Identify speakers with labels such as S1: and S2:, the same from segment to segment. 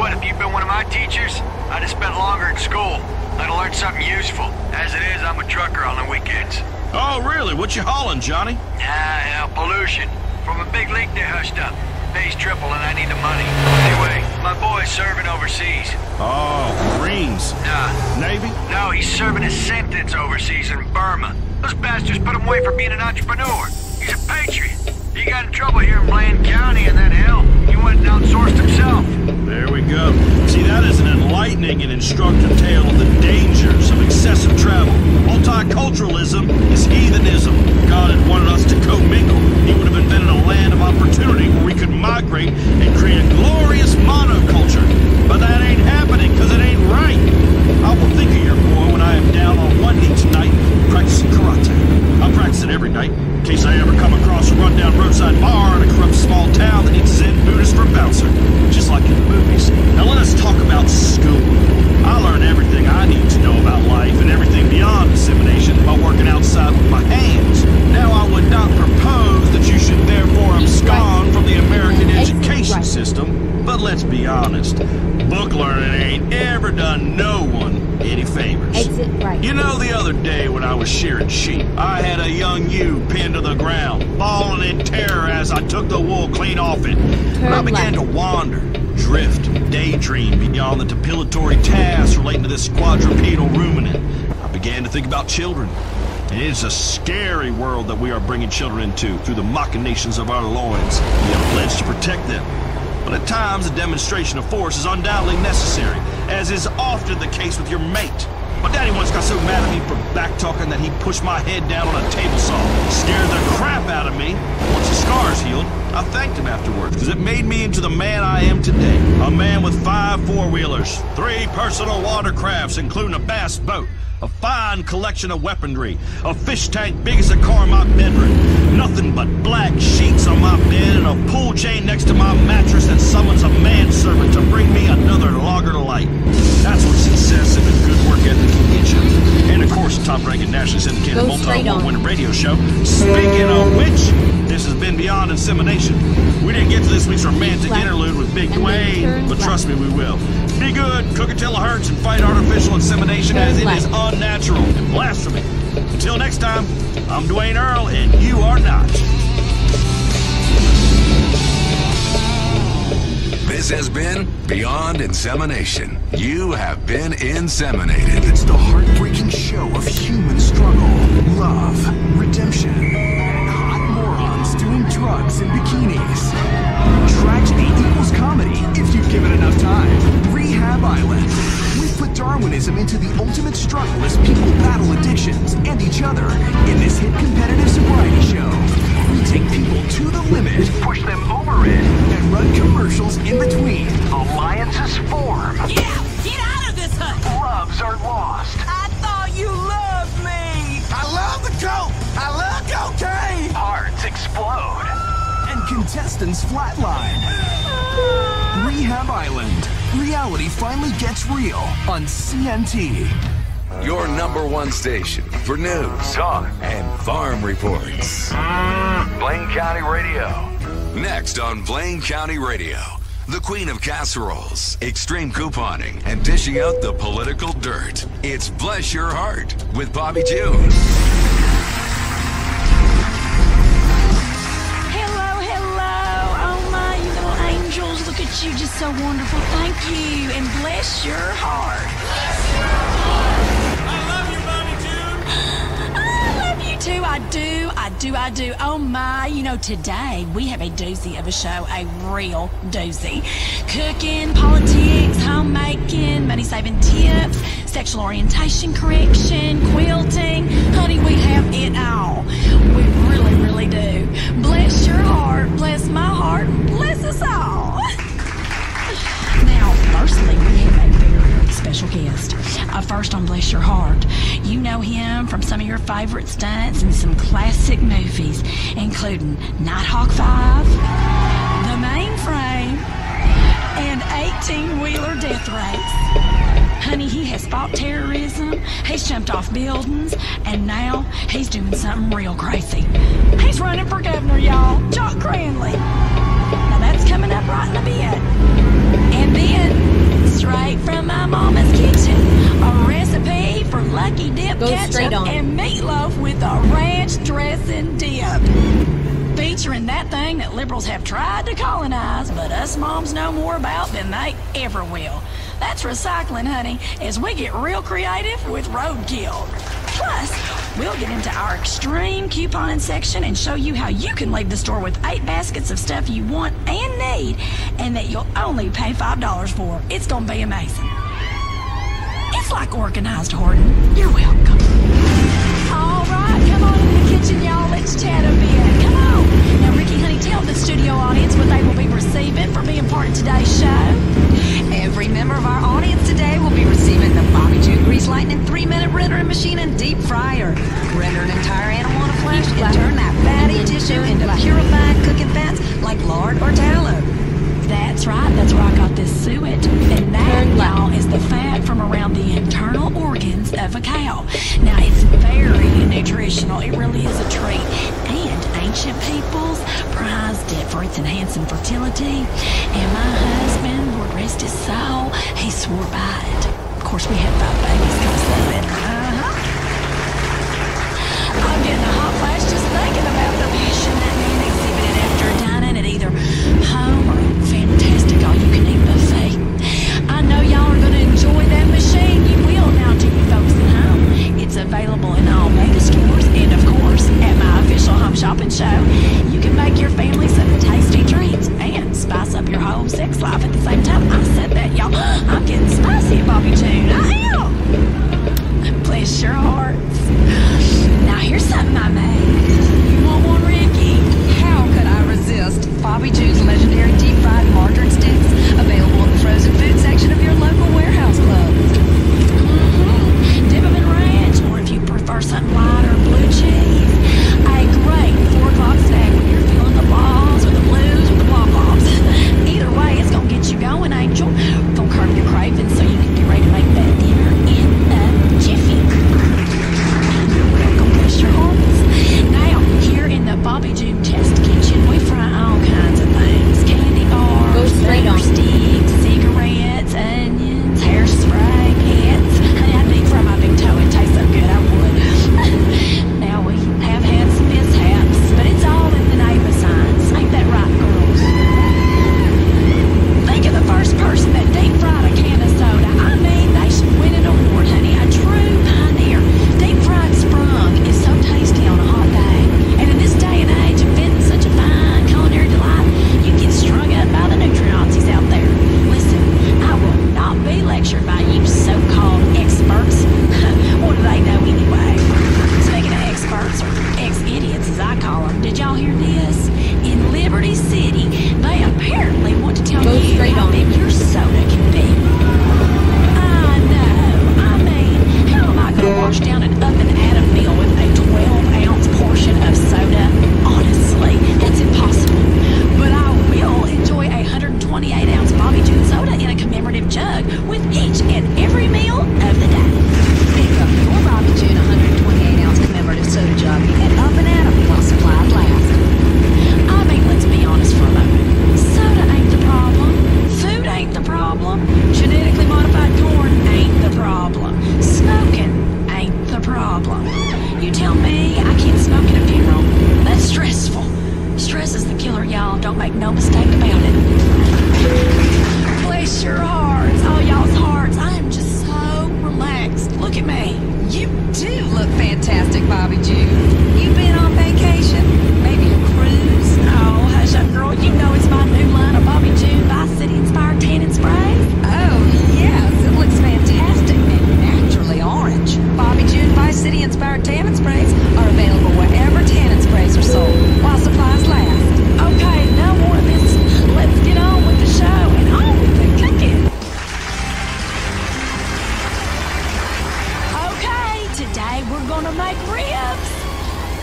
S1: what, if you'd been one of my teachers, I'd have spent longer in school. I'd have learned something useful. As it is, I'm a trucker on the weekends.
S2: Oh, really? What you hauling, Johnny?
S1: Pollution. From a big leak they hushed up. Pays triple and I need the money. Anyway, my boy's serving overseas.
S2: Oh, Marines.
S1: Nah.
S2: Navy?
S1: No, he's serving his sentence overseas in Burma. Those bastards put him away for being an entrepreneur. He's a patriot. He got in trouble here in Blaine County and then hell, he went and outsourced himself.
S2: There we go. See, that is an enlightening and instructive tale of the dangers of excessive travel. Multiculturalism is heathenism. If God had wanted us to commingle, he would have invented a land of opportunity where we could migrate and create a glorious monoculture. But that ain't happening, because it ain't right. I will think of your boy when I am down on one knee tonight practicing karate. I practice it every night, in case I ever come across a rundown roadside bar in a corrupt small town that needs a Zen Buddhist for a bouncer, just like in the movies. Now let us talk about school. I learned everything I need to know about life and everything beyond dissemination by working outside with my hands. Now I would not propose that you should therefore abscond from the American education system, but let's be honest, book learning ain't ever done no one any favors.
S3: Exit right.
S2: You know, the other day when I was shearing sheep, I had a young ewe pinned to the ground, bawling in terror as I took the wool clean off it. And I began to wander, drift, daydream beyond the depilatory tasks relating to this quadrupedal ruminant. I began to think about children. And it is a scary world that we are bringing children into through the machinations of our loins. We have pledged to protect them. But at times, a demonstration of force is undoubtedly necessary, as is often the case with your mate. My daddy once got so mad at me for back-talking that he pushed my head down on a table saw, scared the crap out of me. Once the scars healed, I thanked him afterwards, because it made me into the man I am today. A man with 5 four-wheelers, 3 personal watercrafts, including a bass boat, a fine collection of weaponry, a fish tank big as a car in my bedroom, nothing but black sheets on my bed, and a pull chain next to my mattress that summons a manservant to bring me another logger to light. That's what success and a good work ethic can get you. And of course, a top-ranking nationally syndicated multi-award-winning radio show. Speaking of which, this has been Beyond Insemination. We didn't get to this week's romantic interlude with Big Dwayne, but trust me, we will. Be good, cook it till it hurts, and fight artificial insemination as it is unnatural and blasphemy. Until next time, I'm Dwayne Earl, and you are not.
S4: This has been Beyond Insemination. You have been inseminated.
S5: It's the heartbreaking show of human struggle, love, redemption, and hot morons doing drugs in bikinis. Tragedy equals comedy if you've given enough time. Rehab Island. We've put Darwinism into the ultimate struggle as people battle addictions and each other in this hit competitive sobriety show. We take people to the limit, push them over it, and run commercials in between. Alliances form.
S6: Yeah, get out of this hut!
S5: Loves are lost.
S6: I thought you loved me!
S5: I love the coke! I love cocaine! Hearts explode. And contestants flatline. Rehab Island. Reality finally gets real on CNT.
S4: Your #1 station for news, talk, and farm reports. Blaine County Radio. Next on Blaine County Radio, the queen of casseroles, extreme couponing, and dishing out the political dirt. It's Bless Your Heart with Bobby June.
S6: Look at you, just so wonderful. Thank you, and bless your heart.
S7: Bless your heart. I love you, Bobby June.
S6: I love you too. I do. Oh my, you know, today we have a doozy of a show, a real doozy. Cooking, politics, homemaking, money-saving tips, sexual orientation correction, quilting. Honey, we have it all. We really, really do. Bless your heart, bless my heart, bless us all. Now, firstly, we have a very special guest. First on Bless Your Heart. You know him from some of your favorite stunts and some classic movies, including Nighthawk 5, The Mainframe, and 18-Wheeler Death Race. Honey, he has fought terrorism, he's jumped off buildings, and now he's doing something real crazy. He's running for governor, y'all. Jock Cranley. Now that's coming up right in a bit. And then dressing dip. Featuring that thing that liberals have tried to colonize, but us moms know more about than they ever will. That's recycling, honey, as we get real creative with roadkill. Plus, we'll get into our extreme couponing section and show you how you can leave the store with 8 baskets of stuff you want and need, and that you'll only pay $5 for. It's gonna be amazing. It's like organized hoarding. You're welcome. All right, come on in the kitchen, y'all. Let's chat a bit. Come on. Now, Ricky, honey, tell the studio audience what they will be receiving for being part of today's show.
S3: Every member of our audience today will be receiving the Bobby June Grease Lightning 3-minute rendering machine and deep fryer. Render an entire animal on a flash and turn that fatty tissue into purified cooking fats like lard or tallow.
S6: That's right. That's where I got this suet. And that, y'all, is the fat from around the internal organs of a cow. Now, it's very nutritional. It really is a treat. And ancient peoples prized it for its enhancing fertility. And my husband, Lord rest his soul, he swore by it. Of course, we had 5 babies because of it. I'm getting a hot flash just thinking about the passion that man exhibited after dining at either home or fantastic all-you-can-eat buffet. I know y'all are going to enjoy that machine. You will now to you folks at home. It's available in all mega stores and, of course, at my official home shopping show. You can make your family some tasty treats and spice up your whole sex life at the same time. I said that, y'all. I'm getting spicy at Bobby June. I am. Bless your hearts. Now, here's something I made. You want one, Ricky?
S3: How could I resist? Bobby June's legendary deep-fried margarine sticks, available in the frozen food section of your local warehouse club.
S6: Dip 'em in ranch, or if you prefer something lighter, blue cheese. A great 4 o'clock snack when you're feeling the balls or the blues or the blah-blobs. Either way, it's gonna get you going, Angel. Gonna curb your cravings so you can get ready to make that dinner in a jiffy. Bless your hearts. Now, here in the Bobby June test kitchen, we fry all kinds of things. Candy bars, butter sticks, cigarettes, onions, hairspray, pets. Honey, I'd deep fry my big toe. It tastes so good, I would. Now, we have had some mishaps, but it's all in the name of science. Ain't that right, girls? Think of the first person that deep fried a can of soda. I mean, they should win an award, honey. A true pioneer. Deep fried sprung is so tasty on a hot day. And in this day and age, inventing such a fine culinary delight, you get strung up by the nutrients out there. Listen, I will not be lectured by you so-called experts. What do they know anyway? Speaking of experts, or ex-idiots as I call them, did y'all hear this? In Liberty City, they apparently want to tell you how big your soda can be. I know. I mean, how am I going to wash down an up-and-atom meal with a 12-ounce portion of soda? Honestly, that's impossible. But I will enjoy a 128-ounce Bobby June soda in a commemorative jug with each and every meal of the day.
S3: Pick up your Bobby June 128-ounce commemorative soda jug at Up and Atom while supplies last.
S6: I mean, let's be honest for a moment. Soda ain't the problem. Food ain't the problem. Genetically modified corn ain't the problem. Smoking ain't the problem. You tell me I can't smoke at a funeral. That's stressful. Stress is the killer, y'all. Don't make no mistake about it. Bless your hearts. All y'all's hearts. I am just so relaxed. Look at me.
S3: You do look fantastic, Bobby June. You been on vacation? Maybe a cruise?
S6: Oh, hush up, girl. You know it's my new line of Bobby June by City-inspired tannin sprays.
S3: Oh, yes. It looks fantastic and naturally orange. Bobby June by City-inspired tannin sprays are available wherever tannin sprays are sold while supplies last.
S6: Okay, no more of this. Let's get on with the show and on with the cooking. Okay, today we're gonna make ribs.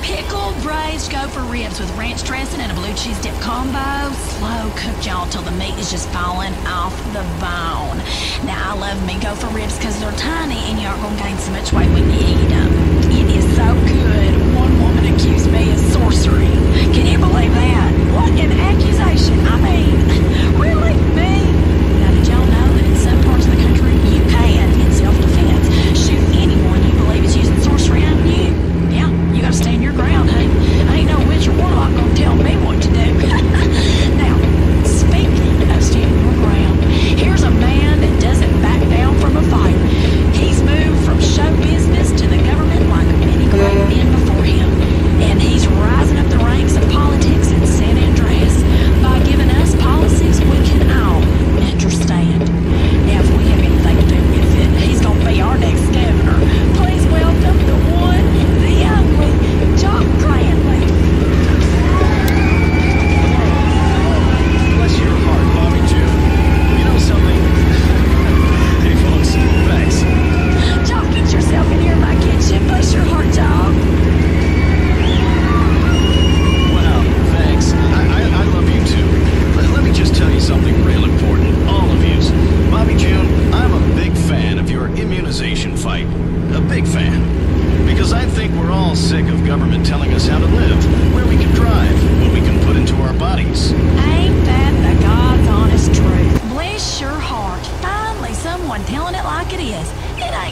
S6: Pickled, braised, go for ribs with ranch dressing and a blue cheese dip combo. Slow cooked, y'all, till the meat is just falling off the bone. Now, I love me go for ribs because they're tiny and you aren't gonna gain so much weight when you eat them. It is so good. One woman accused me of sorcery. Can you believe that? What an accusation. I mean, really? Me? Now, did y'all know that in some parts of the country, you can, in self-defense, shoot anyone you believe is using sorcery on you? Yeah, you gotta stand your ground, huh?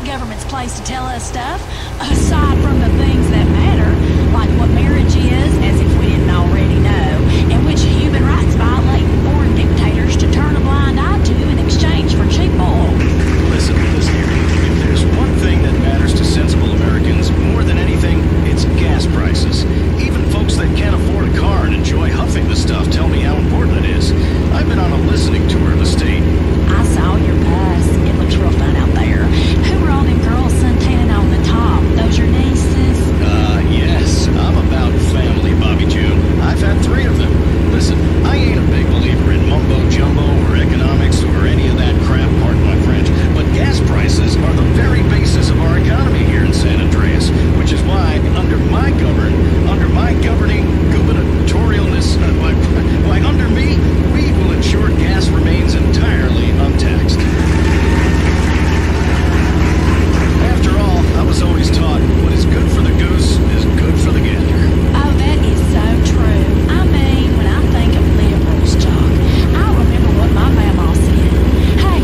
S6: ain't government's place to tell us stuff, aside from the things that matter, like what marriage is, as if we didn't already know, and which human rights violating foreign dictators to turn a blind eye to in exchange for cheap oil.
S2: Listen here. If there's one thing that matters to sensible Americans more than anything, it's gas prices. Even folks that can't afford a car and enjoy huffing the stuff tell me how important it is. I've been on a listening tour of the state.
S6: I saw your bus. It looks real fun out there. Who were all them girls suntanning on the top? Those your nieces?
S2: Yes. I'm about family, Bobby June. I've had 3 of them. Listen, I ain't a big believer in mumbo-jumbo or economics or any of that crap, pardon my French, but gas prices are the very basis of our economy here in San Andreas, which is why, under my governing gubernatorialness, why under me, we will ensure gas remains entirely untaxed. After all, I was always taught what is good for the goose is good for the gander.
S6: Oh, that is so true. I mean, when I think of liberals, Jock, I remember what my mama said. Hey,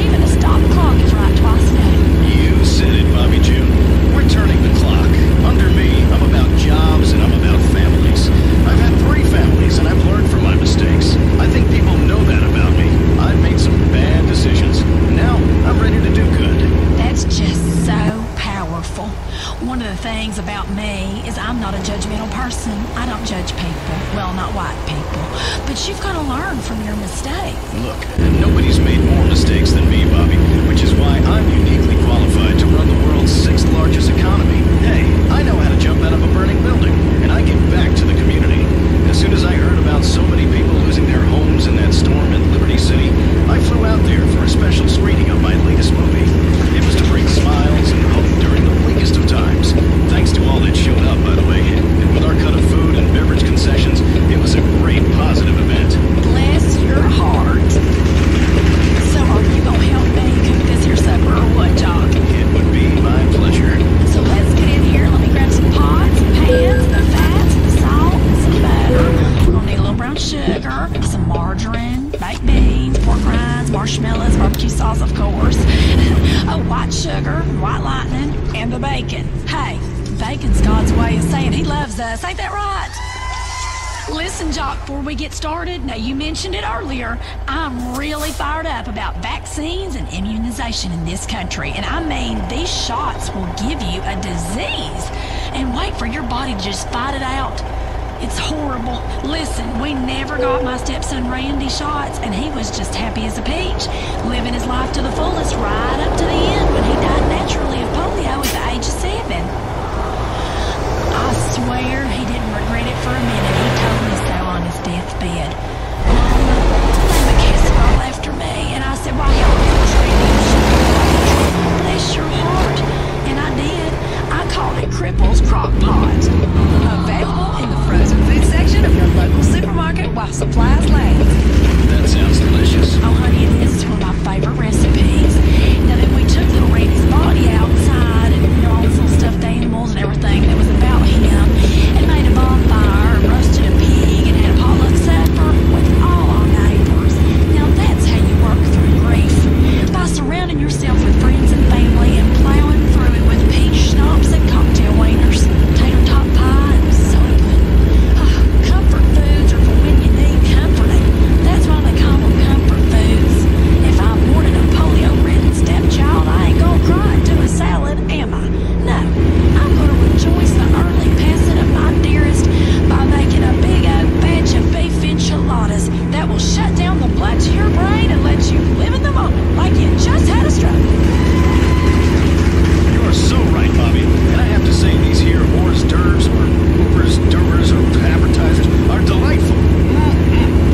S6: even a stop clock is right twice a day.
S2: You said it, Bobby June. We're turning the clock. Under me, I'm about jobs and I'm about families. I've had 3 families and I've learned from my mistakes. I think people know that about me. I've made some bad decisions. Now, I'm ready to do good.
S6: That's just so powerful. One of the things about me is I'm not a judgmental person. I don't judge people. Well, not white people. But you've got to learn from your mistakes.
S2: Look, nobody's made more mistakes than me, Bobby, which is why I'm uniquely qualified to run the world's 6th largest economy. Hey, I know how to jump out of a burning building, and I give back to the community. As soon as I heard about so many people losing their homes in that storm at Liberty City, I flew out there for a special screening of my latest movie. It was to bring smiles and hope during the bleakest of times. Thanks to all that showed up, by the way. And with our cut of food and beverage concessions, it was a great positive event.
S6: Bless your heart. So are you going to help me cook this here supper or what, Jock?
S2: It would be my pleasure.
S6: So let's get in here. Let me grab some pots, some pans, the fats, the salt, and some butter. We're going to need a little brown sugar, some margarine, baked beans, pork rinds, marshmallows, barbecue sauce, of course. Oh, white sugar, white lightning, and the bacon. Hey, bacon's God's way of saying he loves us. Ain't that right? Listen, Jock, before we get started, now you mentioned it earlier, I'm really fired up about vaccines and immunization in this country. And I mean, these shots will give you a disease and wait for your body to just fight it out. It's horrible. Listen, we never got my stepson Randy shots, and he was just happy as a peach, living his life to the fullest right up to the end when he died naturally of polio at the age of 7. I swear he didn't regret it for a minute. He told me so on his deathbed. Name a casserole after me, and I said, why y'all bless your heart. And I did. I called it Cripple's Crock Pot. Available in the frozen food section of your local supermarket while supplies last.
S2: That sounds delicious.
S6: Oh, honey, it is one of my favorite recipes. Now then, we took little Randy's body outside and, you know, all these little stuffed animals and everything that was about him, and made a bonfire, and roasted a pig, and had a potluck supper with all our neighbors. Now that's how you work through grief. By surrounding yourself with friends and family and plowing through it with peach schnapps and cocktail wieners, tater tot pie, and soda pudding. Comfort foods are for when you need comforting. That's why they call them comfort foods. If I'm born a polio-ridden stepchild, I ain't gonna cry into a salad, am I? No, I'm gonna rejoice the early passing of my dearest by making a big old batch of beef enchiladas that will shut down the blood to your brain and let you live in the moment like you just had a stroke.
S2: You are so right, Bobby. And I have to say, these here hors d'oeuvres or hoopers, doers, or appetizers are delightful.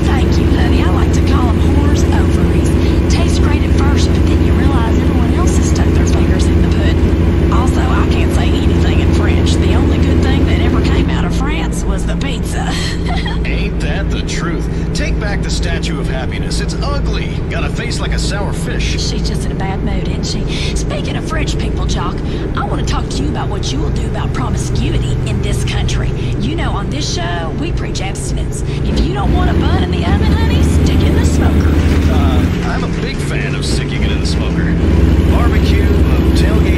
S6: Thank you, honey. I like to call them whores ovaries. Tastes great at first, but then you realize everyone else has stuck their fingers in the pudding. Also, I can't say anything in French. The only good thing that ever came out of France was the pizza.
S2: Ain't that the truth? Take back the Statue of Happiness. It's ugly. Got a face like a sour fish.
S6: She's just in a bad mood, isn't she? Speaking of French people, Jock, I want to talk to you about what you will do about promiscuity in this country. You know, on this show, we preach abstinence. If you don't want a bun in the oven, honey, stick it in the smoker.
S2: I'm a big fan of sticking it in the smoker. Barbecue, tailgate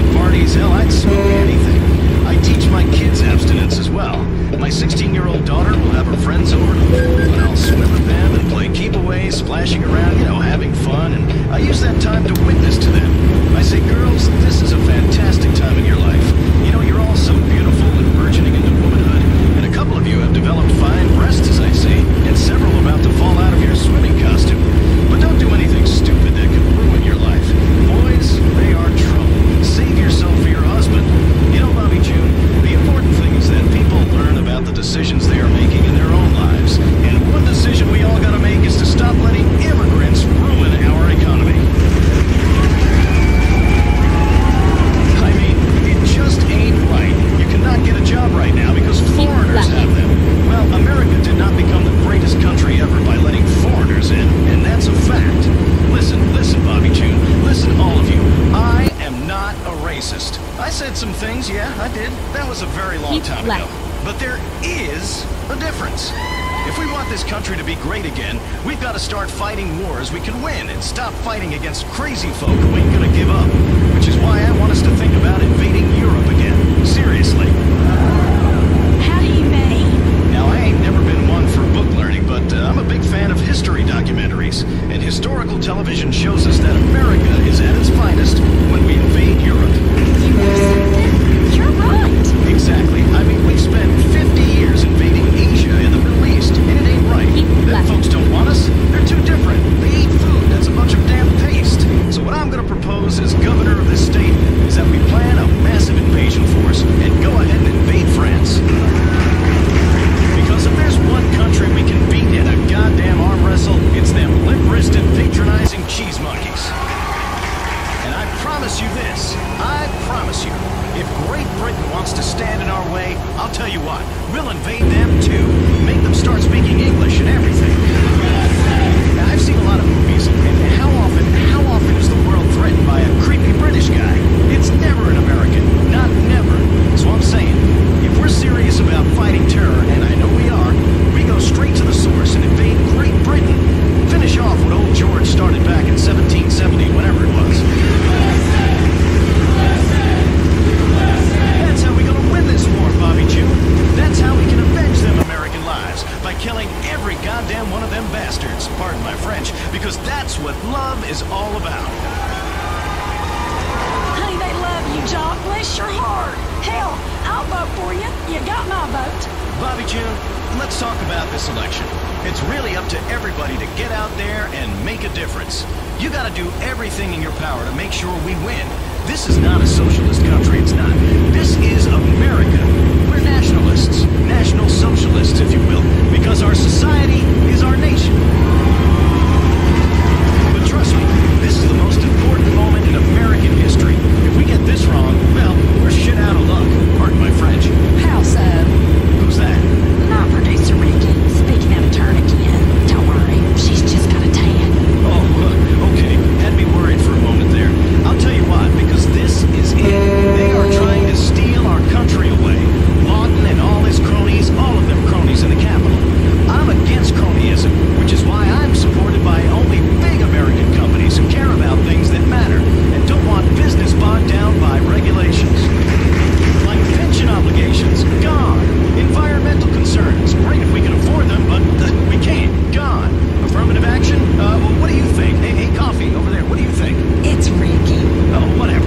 S8: I use that time to witness to them. I say, girls, this is a fantastic time in your life. You know, you're all so beautiful and burgeoning into womanhood, and a couple of you have developed fine breasts, as I see, and several about to fall out of your swimming costume. But don't do anything stupid that could ruin your life. Boys, they are trouble. Save yourself for your husband. You know, Bobby June, the important thing is that people learn about the decisions they are making in their own lives. And one decision we all gotta make is to stop letting immigrants ruin our economy. I mean, it just ain't right. You cannot get a job right now because foreigners have them. Well, America did not become the greatest country ever by letting foreigners in, and that's a fact. Listen, Bobby June. Listen, all of you. I am not a racist. I said some things, yeah, I did. That was a very long time ago. But there is a difference. If we want this country to be great again, we've got to start fighting wars we can win and stop fighting against crazy folk who ain't gonna give up. Which is why I want us to think about invading Europe again. Seriously.
S6: How do you mean?
S8: Now, I ain't never been one for book learning, but I'm a big fan of history documentaries. And historical television shows us that America is at its finest when we invade Europe.
S6: You're right.
S8: Exactly. I mean, we've spent 50 years invading Asia and the Middle East, and it ain't right. That folks don't want us. They're too different. They eat food that's a bunch of damn paste. So what I'm going to propose as governor of this state is that we plan a massive invasion force and go ahead and invade France. Because if there's one country we can beat in a goddamn arm wrestle, it's them limp-wristed, patronizing cheese monkeys. And I promise you this, I promise you, if Great Britain wants to stand in our way, I'll tell you what, we'll invade them too. Make them start speaking English and everything. Now, I've seen a lot of movies, and how often is the world threatened by a creepy British guy? It's never an American, not never. So I'm saying, if we're serious about fighting terror, and I know we are, we go straight to the source and invade Great Britain. Finish off what old George started back in 1770, whenever it was. That's how we're gonna win this war, Bobby June. That's how we can avenge them American lives, by killing every goddamn one of them bastards, pardon my French, because that's what love is all about.
S6: Honey, they love you, Jock. Bless your heart. Hell, I'll vote for you. You got my vote.
S8: Bobby June, let's talk about this election. It's really up to everybody to get out there and make a difference. You gotta do everything in your power to make sure we win. This is not a socialist country, it's not. This is America. We're nationalists, national socialists, if you will, because our society is our nation. But trust me, this is the most important moment in American history. If we get this wrong, well, we're shit out of luck. Pardon my French.
S3: How so?
S8: Who's that?
S3: Not producer Ricky. Speaking out of turn again. Don't worry, she's just got a tan.
S8: Oh, okay. Had me worried for a moment there. I'll tell you what, because this is it. They are trying to steal our country away. Lawton and all his cronies, all of them cronies in the Capitol. I'm against cronyism, which is why I'm supported by only big American companies who care about things that matter and don't want business bogged down by regulations. Like pension obligations, gone. Environmental concerns, great if we can afford them, but we can't. Gone. Affirmative action? What do you think? Hey, coffee, over there, what do you think?
S3: It's Ricky.
S8: Oh, whatever.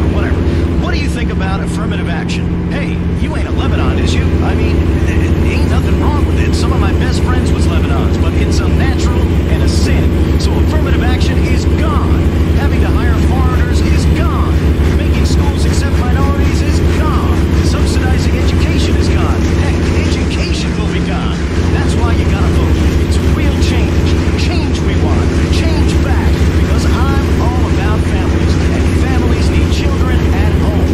S8: What do you think about affirmative action? Hey, you ain't a Lebanon, is you? I mean, ain't nothing wrong with it. Some of my best friends was Lebanons, but it's unnatural and a sin. So affirmative action is gone. Having to hire foreigners is gone. Making schools accept minorities is gone. Subsidizing education is gone. Heck, education will be gone. That's why you gotta vote. It's real change. Change we want. Change back. Because I'm all about families. And families need children at home.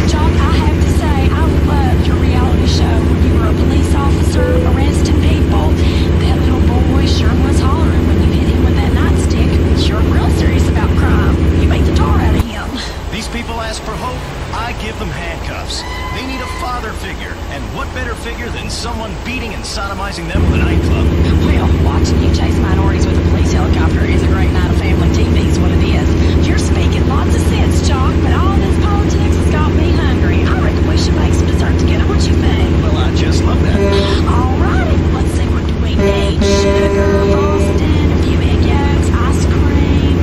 S6: Jock, I have to say, I loved your reality show where you were a police officer arresting people. That little boy sure was hollering when you hit him with that nightstick. You're real serious about crime. You beat the tar out of him.
S8: These people ask for hope, I give them handcuffs. They need a father figure, and what better figure than someone beating and sodomizing them with a nightclub?
S3: Well, watching you chase minorities with a police helicopter is a great night of family TV is what it is. You're speaking lots of sense, Jock, but all this politics has got me hungry. I reckon we should make some dessert together. What you think?
S8: Well, I just love that.
S3: All righty, let's see, what do we need? Sugar, frosting, a few egg yolks, ice cream,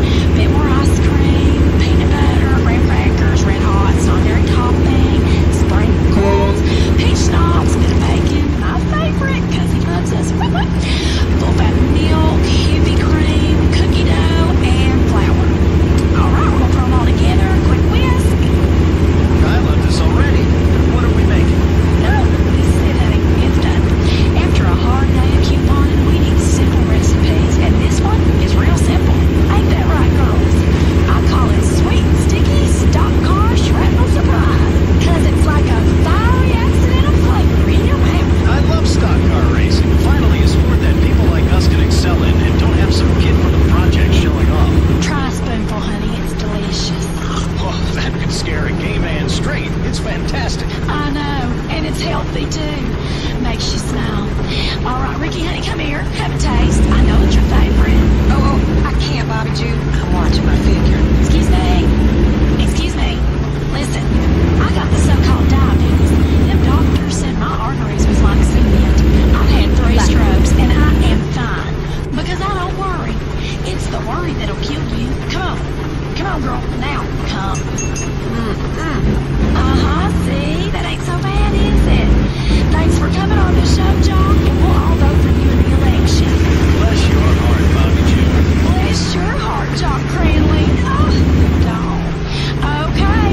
S6: Now, come. See? That ain't so bad, is it? Thanks for coming on the show, John, and we'll all vote for you in the election.
S8: Bless your heart, Bobby June.
S6: Bless your heart, John Cranley. Oh, gone. Okay,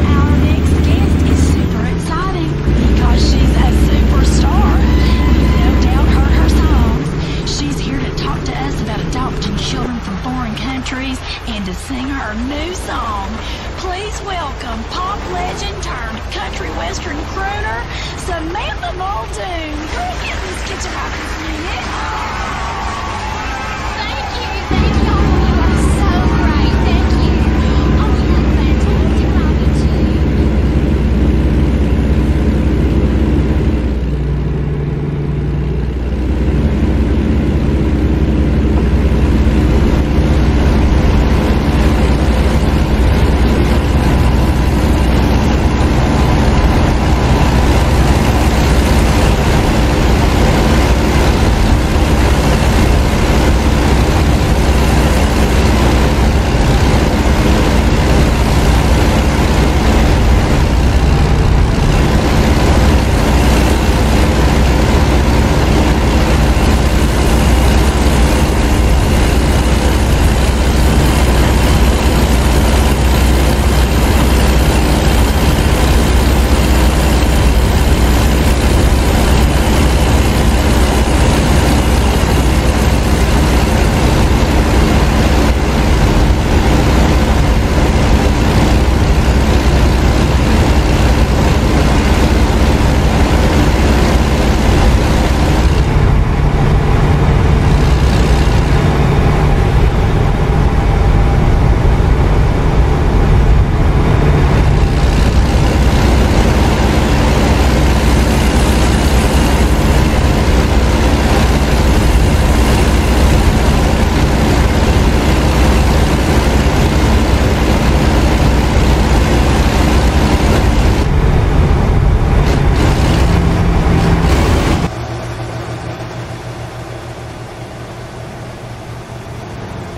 S6: our next guest is super exciting because she's a superstar. You've no doubt heard her songs. She's here to talk to us about adopting children from foreign countries and to sing her new song. Please welcome pop legend turned country western crooner, Samantha Muldoon. Girl, get in this kitchen right this minute.
S9: Thank you. Oh, you are so great. Thank you. Oh, you're fantastic, Bobby, too.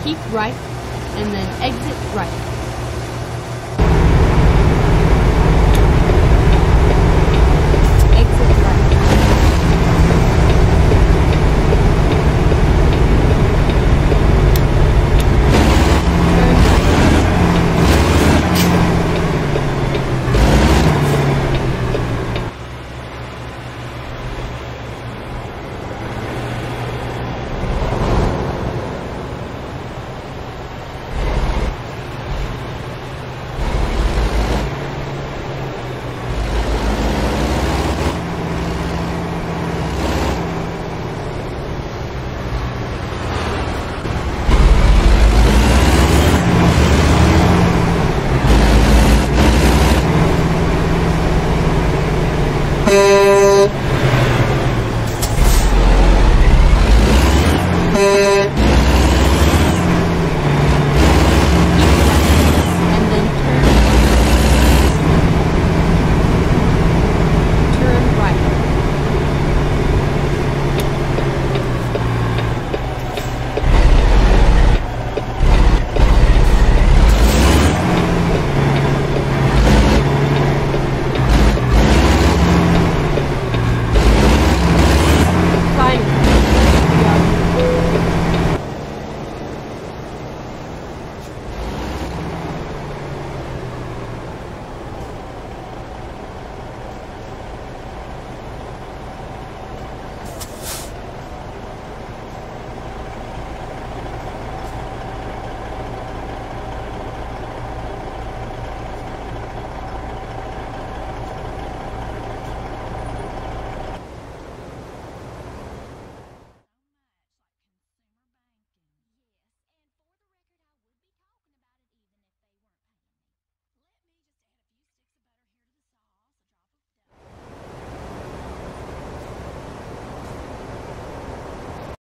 S10: Keep right, and then exit right.